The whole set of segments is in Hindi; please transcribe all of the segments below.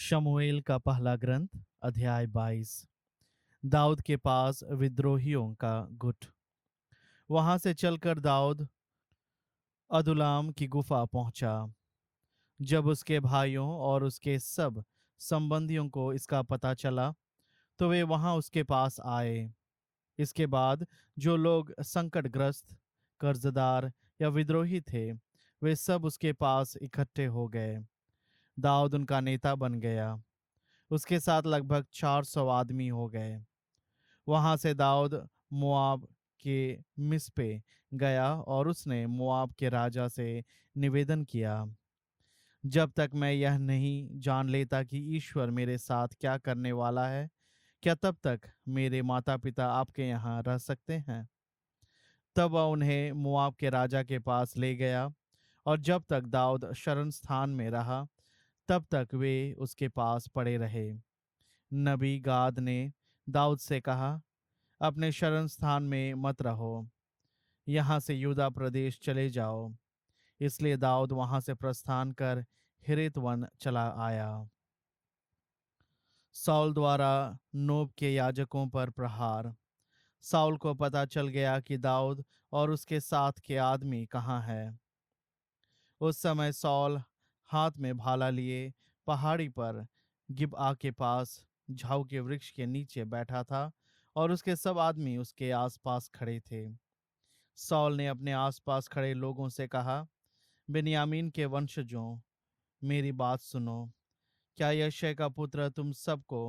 शमूएल का पहला ग्रंथ अध्याय 22। दाऊद के पास विद्रोहियों का गुट। वहां से चलकर दाऊद अदुल्लाम की गुफा पहुंचा। जब उसके भाइयों और उसके सब संबंधियों को इसका पता चला तो वे वहां उसके पास आए। इसके बाद जो लोग संकटग्रस्त, कर्जदार या विद्रोही थे, वे सब उसके पास इकट्ठे हो गए। दाऊद उनका नेता बन गया। उसके साथ लगभग 400 आदमी हो गए। वहां से दाऊद मोआब के मिस्पे गया और उसने मोआब के राजा से निवेदन किया, जब तक मैं यह नहीं जान लेता कि ईश्वर मेरे साथ क्या करने वाला है, क्या तब तक मेरे माता पिता आपके यहाँ रह सकते हैं? तब वह उन्हें मोआब के राजा के पास ले गया, और जब तक दाऊद शरण स्थान में रहा तब तक वे उसके पास पड़े रहे। नबी गाद ने दाऊद से कहा, अपने शरण स्थान में मत रहो, यहाँ से यूदा प्रदेश चले जाओ। इसलिए दाऊद वहां से प्रस्थान कर हिरेत वन चला आया। साउल द्वारा नोब के याजकों पर प्रहार। साउल को पता चल गया कि दाऊद और उसके साथ के आदमी कहाँ हैं। उस समय साउल हाथ में भाला लिए पहाड़ी पर गिबआ के पास झाऊ के वृक्ष के नीचे बैठा था, और उसके सब आदमी उसके आसपास खड़े थे। साउल ने अपने आसपास खड़े लोगों से कहा, बिन्यामीन के वंशजों, मेरी बात सुनो। क्या यशय का पुत्र तुम सबको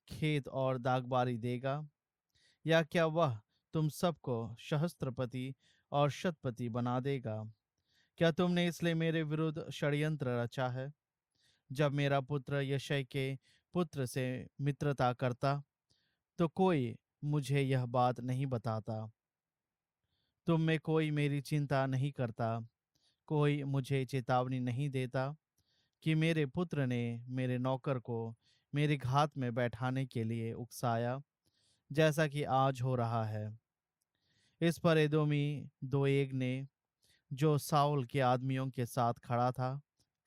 खेत और दागबारी देगा, या क्या वह तुम सबको सहस्त्रपति और शतपति बना देगा? क्या तुमने इसलिए मेरे विरुद्ध षड्यंत्र रचा है? जब मेरा पुत्र यशय के पुत्र से मित्रता करता तो कोई मुझे यह बात नहीं बताता। तुम में कोई मेरी चिंता नहीं करता, कोई मुझे चेतावनी नहीं देता कि मेरे पुत्र ने मेरे नौकर को मेरी घात में बैठाने के लिए उकसाया, जैसा कि आज हो रहा है। इस पर एदोमी दोएग ने, जो साउल के आदमियों के साथ खड़ा था,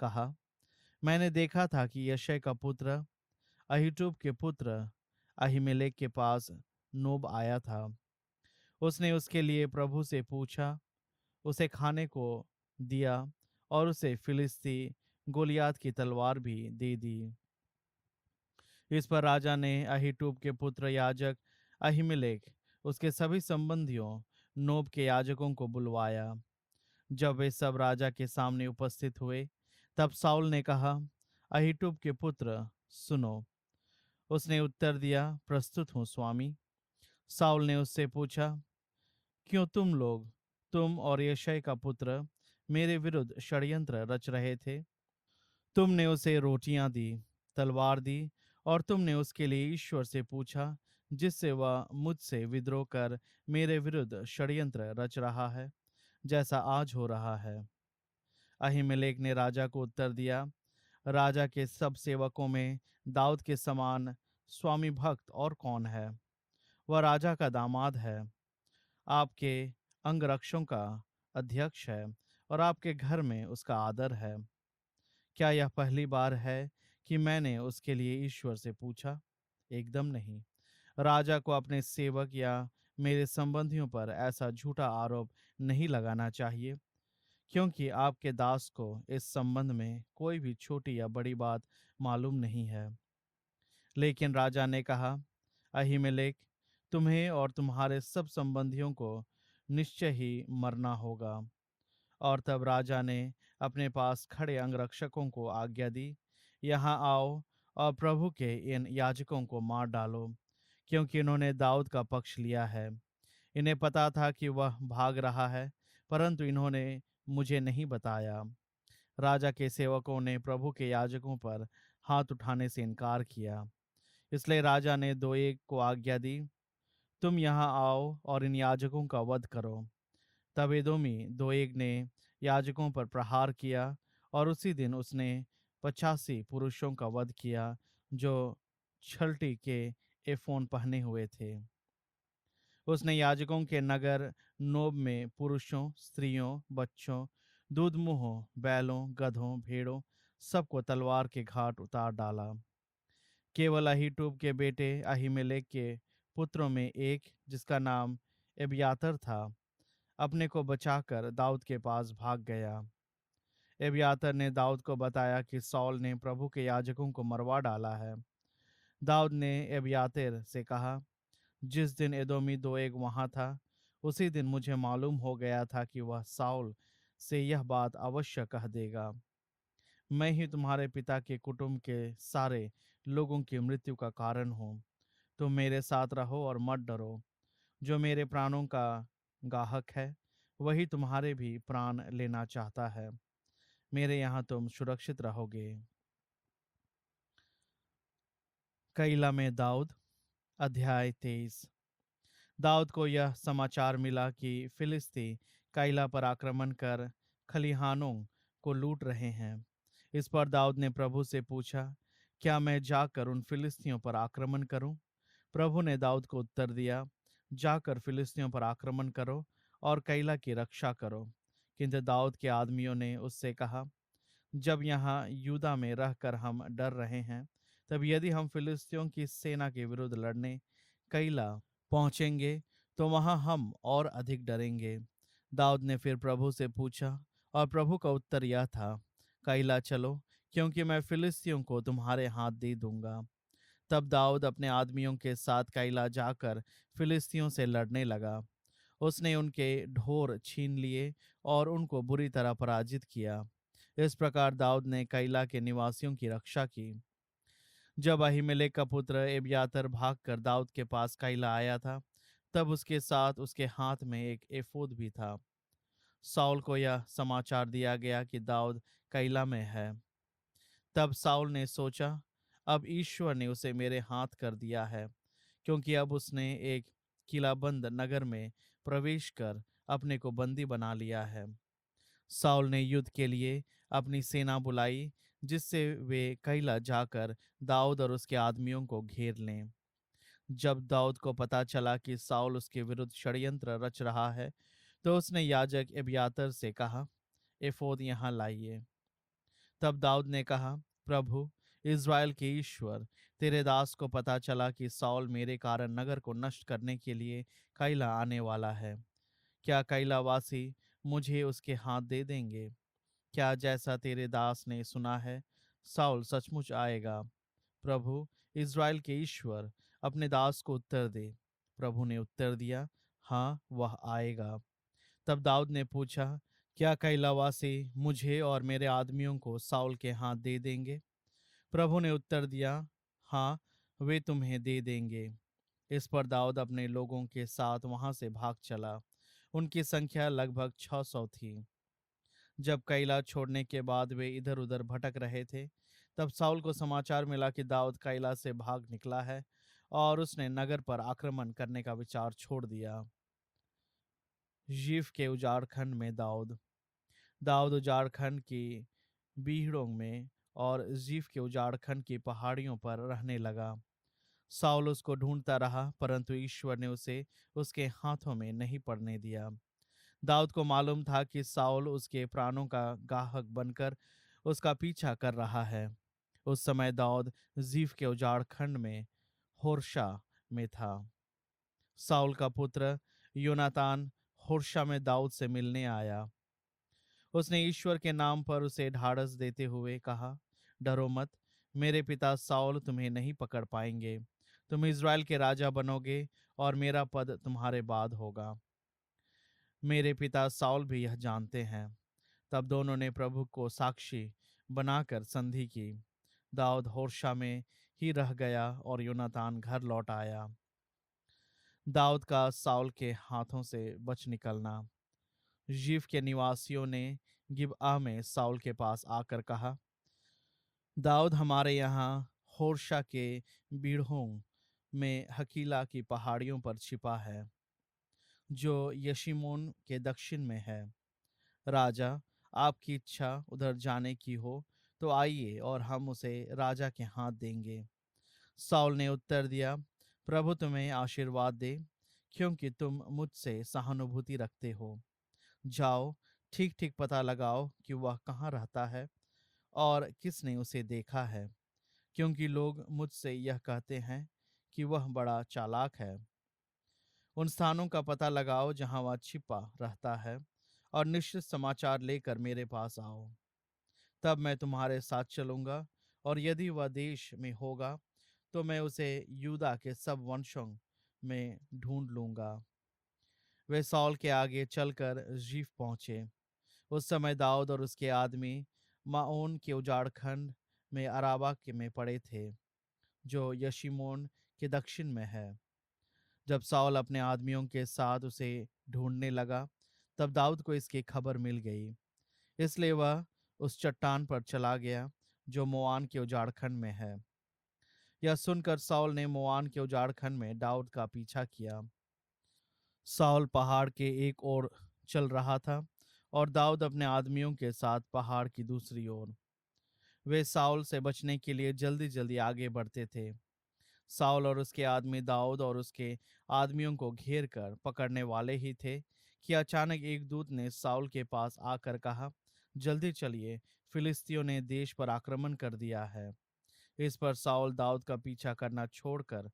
कहा, मैंने देखा था कि यशय का पुत्र अहीटूब के पुत्र अहीमेलेक के पास नोब आया था। उसने उसके लिए प्रभु से पूछा, उसे खाने को दिया, और उसे फिलिस्ती गोलियात की तलवार भी दे दी। इस पर राजा ने अहीटूब के पुत्र याजक अहीमेलेक, उसके सभी संबंधियों, नोब के याजकों को बुलवाया। जब वे सब राजा के सामने उपस्थित हुए, तब साउल ने कहा, अहीटूब के पुत्र, सुनो। उसने उत्तर दिया, प्रस्तुत हूँ स्वामी। साउल ने उससे पूछा, क्यों तुम और यशय का पुत्र मेरे विरुद्ध षड्यंत्र रच रहे थे? तुमने उसे रोटियां दी, तलवार दी, और तुमने उसके लिए ईश्वर से पूछा, जिससे वह मुझसे विद्रोह कर मेरे विरुद्ध षड्यंत्र रच रहा है, जैसा आज हो रहा है। अहीमेलेक ने राजा को उत्तर दिया, राजा के सब सेवकों में दाऊद के समान स्वामी भक्त और कौन है? वह राजा का दामाद है, आपके अंगरक्षों का अध्यक्ष है, और आपके घर में उसका आदर है। क्या यह पहली बार है कि मैंने उसके लिए ईश्वर से पूछा? एकदम नहीं। राजा को अपने सेवक या मेरे संबंधियों पर ऐसा झूठा आरोप नहीं लगाना चाहिए, क्योंकि आपके दास को इस संबंध में कोई भी छोटी या बड़ी बात मालूम नहीं है। लेकिन राजा ने कहा, अहीमेलेक, तुम्हें और तुम्हारे सब संबंधियों को निश्चय ही मरना होगा। और तब राजा ने अपने पास खड़े अंगरक्षकों को आज्ञा दी, यहाँ आओ और प्रभु के इन याजकों को मार डालो, क्योंकि इन्होंने दाऊद का पक्ष लिया है। इन्हें पता था कि वह भाग रहा है, परंतु इन्होंने मुझे नहीं बताया। राजा के सेवकों ने प्रभु के याजकों पर हाथ उठाने से इनकार किया। इसलिए राजा ने दोएग को आज्ञा दी, तुम यहाँ आओ और इन याजकों का वध करो। तब एदोमी दोएग ने याजकों पर प्रहार किया, और उसी दिन उसने 85 पुरुषों का वध किया, जो छलटी के एफोन पहने हुए थे। उसने याजकों के नगर नोब में पुरुषों, स्त्रियों, बच्चों, दूध मुंहों, बैलों, गधों, भेड़ों, सबको तलवार के घाट उतार डाला। केवल अहीटूब के बेटे अहीमेलेक के पुत्रों में एक, जिसका नाम एब्यातर था, अपने को बचाकर दाऊद के पास भाग गया। एब्यातर ने दाऊद को बताया कि सौल ने प्रभु के याजकों को मरवा डाला है। दाऊद ने एब्यातार से कहा, जिस दिन एदोमी दोएग वहां था, उसी दिन मुझे मालूम हो गया था कि वह साउल से यह बात अवश्य कह देगा। मैं ही तुम्हारे पिता के कुटुंब के सारे लोगों की मृत्यु का कारण हूँ। तुम मेरे साथ रहो और मत डरो। जो मेरे प्राणों का गाहक है, वही तुम्हारे भी प्राण लेना चाहता है। मेरे यहाँ तुम सुरक्षित रहोगे। कैला में दाऊद, अध्याय 23। दाऊद को यह समाचार मिला कि फिलिस्ती कैला पर आक्रमण कर खलिहानों को लूट रहे हैं। इस पर दाऊद ने प्रभु से पूछा, क्या मैं जाकर उन फिलिस्तियों पर आक्रमण करूं? प्रभु ने दाऊद को उत्तर दिया, जाकर फिलिस्तियों पर आक्रमण करो और कैला की रक्षा करो। किंतु दाऊद के आदमियों ने उससे कहा, जब यहाँ यूदा में रहकर हम डर रहे हैं, तब यदि हम फिलिस्तियों की सेना के विरुद्ध लड़ने कैला पहुंचेंगे, तो वहां हम और अधिक डरेंगे। दाऊद ने फिर प्रभु से पूछा, और प्रभु का उत्तर यह था, कैला चलो, क्योंकि मैं फिलिस्तियों को तुम्हारे हाथ दे दूंगा। तब दाऊद अपने आदमियों के साथ कैला जाकर फिलिस्तियों से लड़ने लगा। उसने उनके ढोर छीन लिए और उनको बुरी तरह पराजित किया। इस प्रकार दाऊद ने कैला के निवासियों की रक्षा की। जब अहीमेलेक का पुत्र एब्यातार भागकर दाऊद के पास कैला आया था, तब उसके साथ उसके हाथ में एक एफोद भी था। साउल को यह समाचार दिया गया कि दाऊद कैला में है। तब साउल ने सोचा, अब ईश्वर ने उसे मेरे हाथ कर दिया है, क्योंकि अब उसने एक किलाबंद नगर में प्रवेश कर अपने को बंदी बना लिया है। साउल ने युद्ध के लिए अपनी सेना बुलाई, जिससे वे कैला जाकर दाऊद और उसके आदमियों को घेर लें। जब दाऊद को पता चला कि साउल उसके विरुद्ध षड्यंत्र रच रहा है, तो उसने याजक एब्यातार से कहा, एफोद यहाँ लाइए। तब दाऊद ने कहा, प्रभु इज़राइल के ईश्वर, तेरे दास को पता चला कि साउल मेरे कारण नगर को नष्ट करने के लिए कैला आने वाला है। क्या कैलावासी मुझे उसके हाथ दे देंगे? क्या जैसा तेरे दास ने सुना है, साउल सचमुच आएगा? प्रभु इज़राइल के ईश्वर, अपने दास को उत्तर दे। प्रभु ने उत्तर दिया, हाँ, वह आएगा। तब दाऊद ने पूछा, क्या कैलावासी मुझे और मेरे आदमियों को साउल के हाथ दे देंगे? प्रभु ने उत्तर दिया, हाँ, वे तुम्हें दे देंगे। इस पर दाऊद अपने लोगों के साथ वहां से भाग चला। उनकी संख्या लगभग 600 थी। जब कैला छोड़ने के बाद वे इधर उधर भटक रहे थे, तब साउल को समाचार मिला कि दाऊद कैला से भाग निकला है, और उसने नगर पर आक्रमण करने का विचार छोड़ दिया। जीफ के उजाड़ खंड में दाऊद। दाऊद उजाड़ खंड की बीहड़ों में और जीफ के उजाड़ खंड की पहाड़ियों पर रहने लगा। साउल उसको ढूंढता रहा, परंतु ईश्वर ने उसे उसके हाथों में नहीं पड़ने दिया। दाऊद को मालूम था कि साउल उसके प्राणों का गाहक बनकर उसका पीछा कर रहा है। उस समय दाऊद जीफ के उजाड़ खंड में होर्शा में था। साउल का पुत्र योनातान होर्शा में दाऊद से मिलने आया। उसने ईश्वर के नाम पर उसे ढाढ़स देते हुए कहा, डरो मत, मेरे पिता साउल तुम्हें नहीं पकड़ पाएंगे। तुम इज़राइल के राजा बनोगे और मेरा पद तुम्हारे बाद होगा। मेरे पिता साउल भी यह जानते हैं। तब दोनों ने प्रभु को साक्षी बनाकर संधि की। दाऊद होर्शा में ही रह गया और योनातान घर लौट आया। दाऊद का साउल के हाथों से बच निकलना। जीफ के निवासियों ने गिबआ में साउल के पास आकर कहा, दाऊद हमारे यहाँ होर्शा के बीढ़ों में हकीला की पहाड़ियों पर छिपा है, जो यशीमोन के दक्षिण में है। राजा, आपकी इच्छा उधर जाने की हो तो आइए, और हम उसे राजा के हाथ देंगे। साउल ने उत्तर दिया, प्रभु तुम्हें आशीर्वाद दे, क्योंकि तुम मुझसे सहानुभूति रखते हो। जाओ, ठीक ठीक पता लगाओ कि वह कहाँ रहता है और किसने उसे देखा है। क्योंकि लोग मुझसे यह कहते हैं कि वह बड़ा चालाक है। उन स्थानों का पता लगाओ जहां वह छिपा रहता है और निश्चित समाचार लेकर मेरे पास आओ। तब मैं तुम्हारे साथ चलूंगा, और यदि वह देश में होगा तो मैं उसे यूदा के सब वंशों में ढूंढ लूंगा। वे साउल के आगे चलकर जीफ पहुंचे। उस समय दाऊद और उसके आदमी माओन के उजाड़ खंड में अराबा के में पड़े थे, जो यशीमोन के दक्षिण में है। जब साउल अपने आदमियों के साथ उसे ढूंढने लगा, तब दाऊद को इसकी खबर मिल गई। इसलिए वह उस चट्टान पर चला गया जो मोआन के उजाड़ खंड में है। यह सुनकर साउल ने मोआन के उजाड़ खंड में दाऊद का पीछा किया। साउल पहाड़ के एक ओर चल रहा था और दाऊद अपने आदमियों के साथ पहाड़ की दूसरी ओर। वे साउल से बचने के लिए जल्दी जल्दी आगे बढ़ते थे। साउल और उसके आदमी दाऊद और उसके आदमियों को घेर कर पकड़ने वाले ही थे कि अचानक एक दूत ने साउल के पास आकर कहा, जल्दी चलिए, फिलिस्तियों ने देश पर आक्रमण कर दिया है। इस पर साउल दाऊद का पीछा करना छोड़कर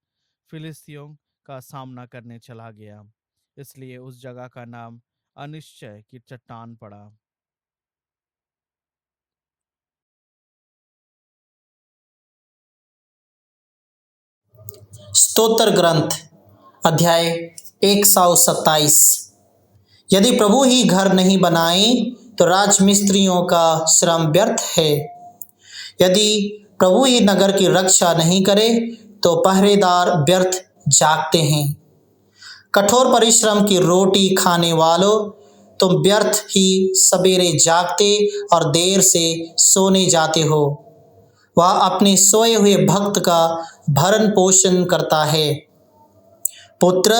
फिलिस्तियों का सामना करने चला गया। इसलिए उस जगह का नाम अनिश्चय की चट्टान पड़ा। स्तोत्र ग्रंथ अध्याय 127। यदि प्रभु ही घर नहीं बनाए तो राजमिस्त्रियों का श्रम व्यर्थ है। यदि प्रभु ही नगर की रक्षा नहीं करे तो पहरेदार व्यर्थ जागते हैं। कठोर परिश्रम की रोटी खाने वालों, तुम व्यर्थ ही सवेरे जागते और देर से सोने जाते हो। वह अपने सोए हुए भक्त का भरण पोषण करता है। पुत्र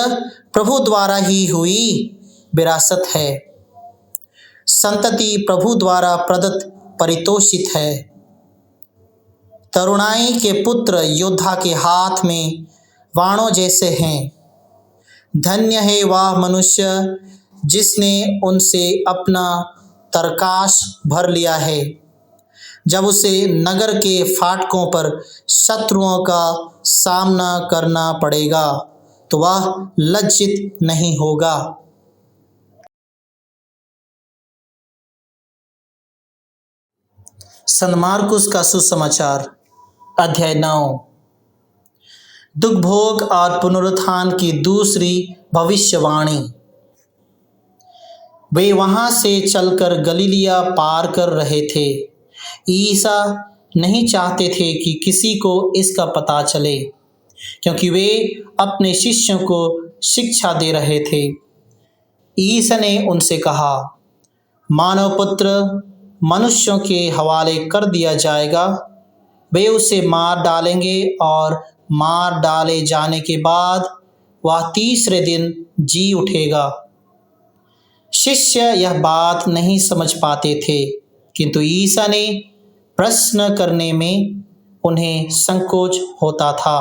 प्रभु द्वारा ही हुई विरासत है। संतति प्रभु द्वारा प्रदत्त परितोषित है। तरुणाई के पुत्र योद्धा के हाथ में बाणों जैसे हैं। धन्य है वह मनुष्य जिसने उनसे अपना तरकाश भर लिया है। जब उसे नगर के फाटकों पर शत्रुओं का सामना करना पड़ेगा तो वह लज्जित नहीं होगा। संत मार्कुस का सुसमाचार अध्याय 9। दुख भोग और पुनरुत्थान की दूसरी भविष्यवाणी। वे वहां से चलकर गलीलिया पार कर रहे थे। ईसा नहीं चाहते थे कि किसी को इसका पता चले, क्योंकि वे अपने शिष्यों को शिक्षा दे रहे थे। ईसा ने उनसे कहा, मानव पुत्र मनुष्यों के हवाले कर दिया जाएगा। वे उसे मार डालेंगे और मार डाले जाने के बाद वह तीसरे दिन जी उठेगा। शिष्य यह बात नहीं समझ पाते थे, किंतु ईसा ने प्रश्न करने में उन्हें संकोच होता था।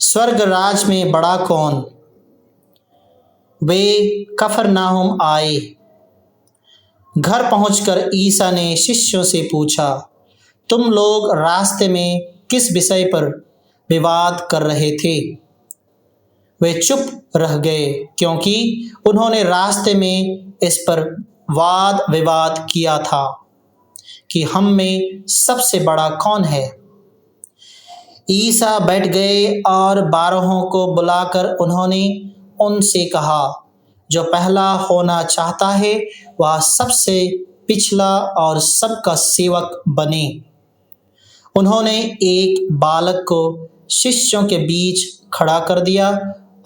स्वर्ग राज में बड़ा कौन? वे कफरनाहुम आए। घर पहुंचकर ईसा ने शिष्यों से पूछा, तुम लोग रास्ते में किस विषय पर विवाद कर रहे थे? वे चुप रह गए, क्योंकि उन्होंने रास्ते में इस पर वाद विवाद किया था कि हम में सबसे बड़ा कौन है। ईसा बैठ गए और 12 को बुलाकर उन्होंने उनसे कहा, जो पहला होना चाहता है वह सबसे पिछला और सबका सेवक बने। उन्होंने एक बालक को शिष्यों के बीच खड़ा कर दिया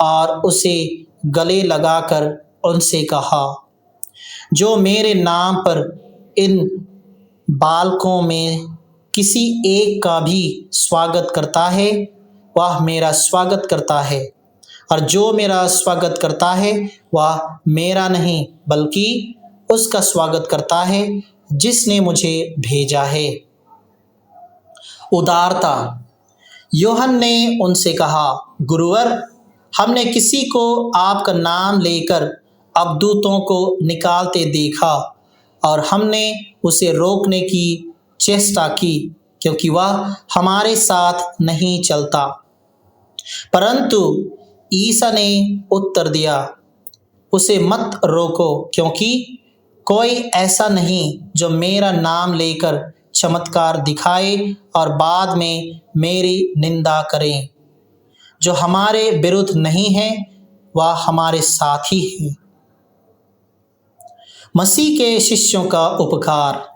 और उसे गले लगाकर उनसे कहा, जो मेरे नाम पर इन बालकों में किसी एक का भी स्वागत करता है वह मेरा स्वागत करता है, और जो मेरा स्वागत करता है वह मेरा नहीं बल्कि उसका स्वागत करता है जिसने मुझे भेजा है। उदारता। यूहन्ना ने उनसे कहा, गुरुवर, हमने किसी को आपका नाम लेकर अबदूतों को निकालते देखा और हमने उसे रोकने की चेष्टा की, क्योंकि वह हमारे साथ नहीं चलता। परंतु ईसा ने उत्तर दिया, उसे मत रोको, क्योंकि कोई ऐसा नहीं जो मेरा नाम लेकर चमत्कार दिखाए और बाद में मेरी निंदा करे। जो हमारे विरुद्ध नहीं है वह हमारे साथी है। मसीह के शिष्यों का उपकार।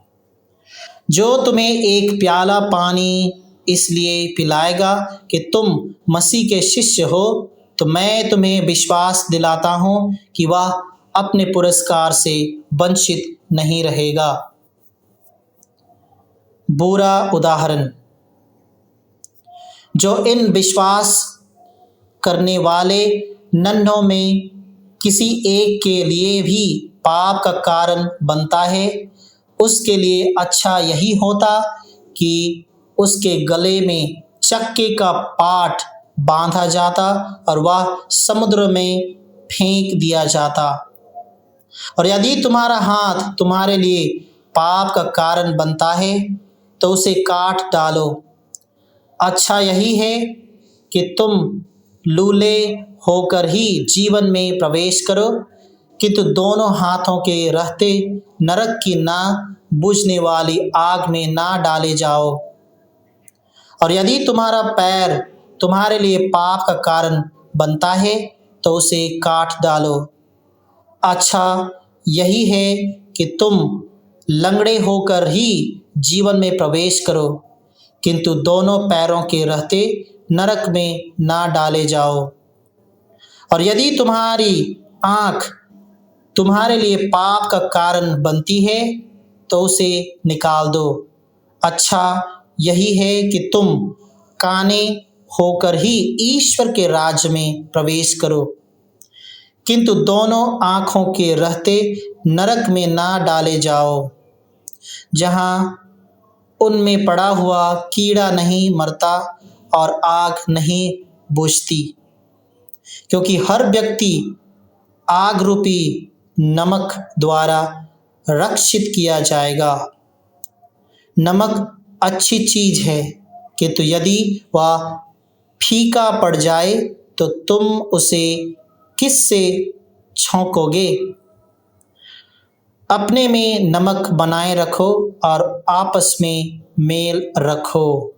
जो तुम्हें एक प्याला पानी इसलिए पिलाएगा कि तुम मसीह के शिष्य हो, तो मैं तुम्हें विश्वास दिलाता हूँ कि वह अपने पुरस्कार से वंचित नहीं रहेगा। बुरा उदाहरण। जो इन विश्वास करने वाले नन्हों में किसी एक के लिए भी पाप का कारण बनता है, उसके लिए अच्छा यही होता कि उसके गले में चक्के का पाट बांधा जाता और वह समुद्र में फेंक दिया जाता। और यदि तुम्हारा हाथ तुम्हारे लिए पाप का कारण बनता है तो उसे काट डालो। अच्छा यही है कि तुम लूले होकर ही जीवन में प्रवेश करो, किंतु दोनों हाथों के रहते नरक की ना बुझने वाली आग में ना डाले जाओ। और यदि तुम्हारा पैर तुम्हारे लिए पाप का कारण बनता है तो उसे काट डालो। अच्छा यही है कि तुम लंगड़े होकर ही जीवन में प्रवेश करो, किंतु दोनों पैरों के रहते नरक में ना डाले जाओ। और यदि तुम्हारी आँख तुम्हारे लिए पाप का कारण बनती है तो उसे निकाल दो। अच्छा यही है कि तुम काने होकर ही ईश्वर के राज्य में प्रवेश करो, किंतु दोनों आँखों के रहते नरक में ना डाले जाओ, जहाँ उनमें पड़ा हुआ कीड़ा नहीं मरता और आग नहीं बुझती। क्योंकि हर व्यक्ति आग रूपी नमक द्वारा रक्षित किया जाएगा। नमक अच्छी चीज है, किंतु यदि वह फीका पड़ जाए तो तुम उसे किससे छौंकोगे? अपने में नमक बनाए रखो और आपस में मेल रखो।